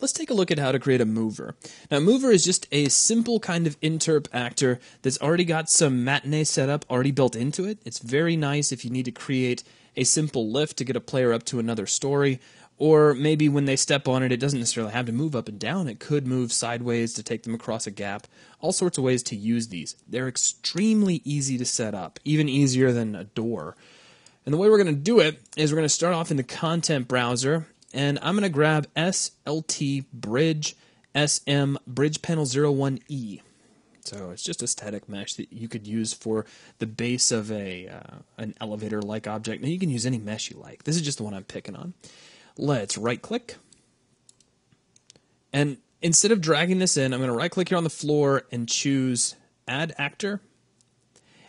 Let's take a look at how to create a mover. Now, mover is just a simple kind of interp actor that's already got some matinee setup already built into it. It's very nice if you need to create a simple lift to get a player up to another story, or maybe when they step on it, it doesn't necessarily have to move up and down. It could move sideways to take them across a gap. All sorts of ways to use these. They're extremely easy to set up, even easier than a door. And the way we're going to do it is we're going to start off in the content browser, and I'm going to grab SLT Bridge SM Bridge Panel 01E. So it's just a static mesh that you could use for the base of an elevator-like object. Now you can use any mesh you like. This is just the one I'm picking on. Let's right-click. And instead of dragging this in, I'm going to right-click here on the floor and choose Add Actor.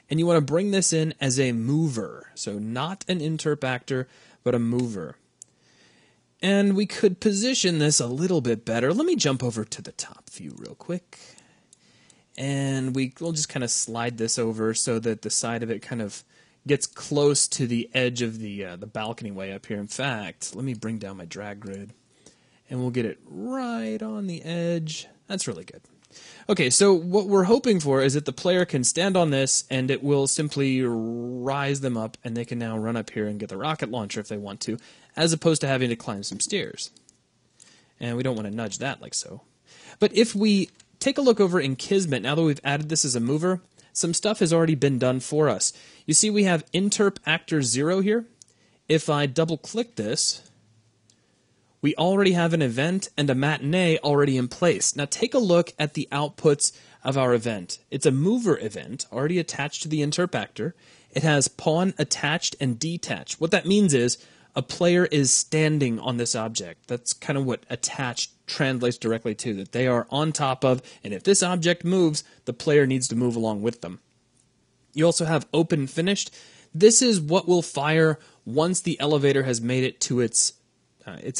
And you want to bring this in as a mover. So not an interp actor, but a mover. And we could position this a little bit better. Let me jump over to the top view real quick. And we'll just kind of slide this over so that the side of it kind of gets close to the edge of the balcony way up here. In fact, let me bring down my drag grid. And we'll get it right on the edge. That's really good. Okay, so what we're hoping for is that the player can stand on this and it will simply rise them up and they can now run up here and get the rocket launcher if they want to, as opposed to having to climb some stairs. And we don't want to nudge that like so. But if we take a look over in Kismet, now that we've added this as a mover, some stuff has already been done for us. You see we have interp actor 0 here. If I double click this, we already have an event and a matinee already in place. Now take a look at the outputs of our event. It's a mover event already attached to the interp actor. It has pawn attached and detached. What that means is a player is standing on this object. That's kind of what attached translates directly to, that they are on top of, and if this object moves, the player needs to move along with them. You also have open finished. This is what will fire once the elevator has made it to its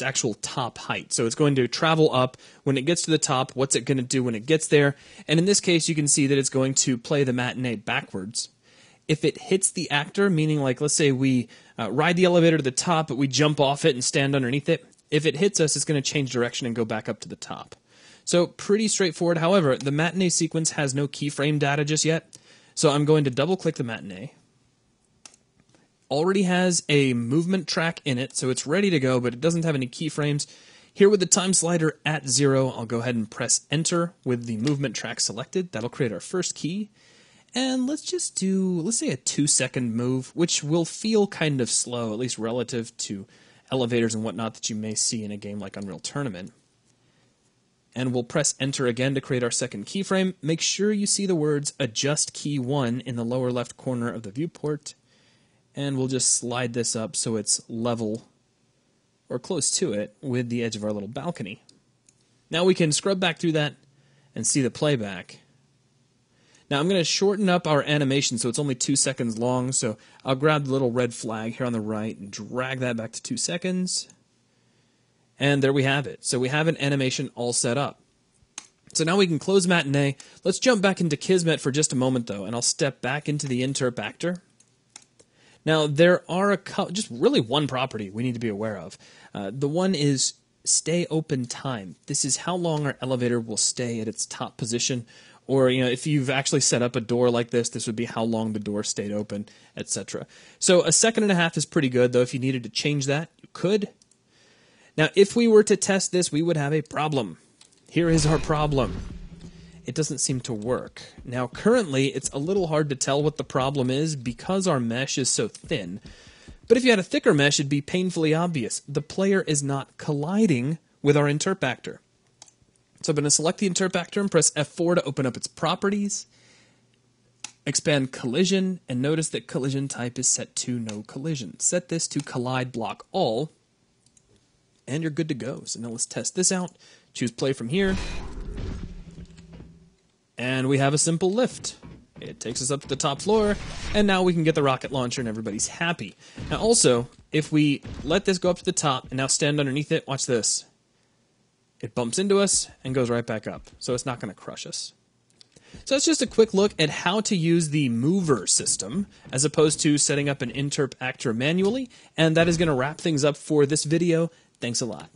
actual top height. So it's going to travel up. When it gets to the top, what's it going to do when it gets there? And in this case, you can see that it's going to play the matinee backwards. If it hits the actor, meaning like let's say we ride the elevator to the top, but we jump off it and stand underneath it, if it hits us, it's going to change direction and go back up to the top. So pretty straightforward. However, the matinee sequence has no keyframe data just yet. So I'm going to double click the matinee. Already has a movement track in it, so it's ready to go, but it doesn't have any keyframes. Here with the time slider at 0, I'll go ahead and press enter with the movement track selected. That'll create our first key. And let's just do, let's say a 2-second move, which will feel kind of slow, at least relative to elevators and whatnot that you may see in a game like Unreal Tournament. And we'll press enter again to create our second keyframe. Make sure you see the words adjust key 1 in the lower left corner of the viewport. And we'll just slide this up so it's level or close to it with the edge of our little balcony. Now we can scrub back through that and see the playback. Now I'm going to shorten up our animation so it's only 2 seconds long. So I'll grab the little red flag here on the right and drag that back to 2 seconds. And there we have it. So we have an animation all set up. So now we can close Matinee. Let's jump back into Kismet for just a moment though, and I'll step back into the interp actor. Now, there are just really one property we need to be aware of. The one is stay open time. This is how long our elevator will stay at its top position. Or, if you've actually set up a door like this, this would be how long the door stayed open, etc. So 1.5 seconds is pretty good, though. If you needed to change that, you could. Now, if we were to test this, we would have a problem. Here is our problem. It doesn't seem to work. Now, currently, it's a little hard to tell what the problem is because our mesh is so thin. But if you had a thicker mesh, it'd be painfully obvious. The player is not colliding with our interp actor. So I'm going to select the interp actor and press F4 to open up its properties. Expand collision, and notice that collision type is set to no collision. Set this to collide block all, and you're good to go. So now let's test this out. Choose play from here. And we have a simple lift. It takes us up to the top floor, and now we can get the rocket launcher and everybody's happy. Now also, if we let this go up to the top and now stand underneath it, watch this. It bumps into us and goes right back up, so it's not going to crush us. So that's just a quick look at how to use the mover system as opposed to setting up an interp actor manually, and that is going to wrap things up for this video. Thanks a lot.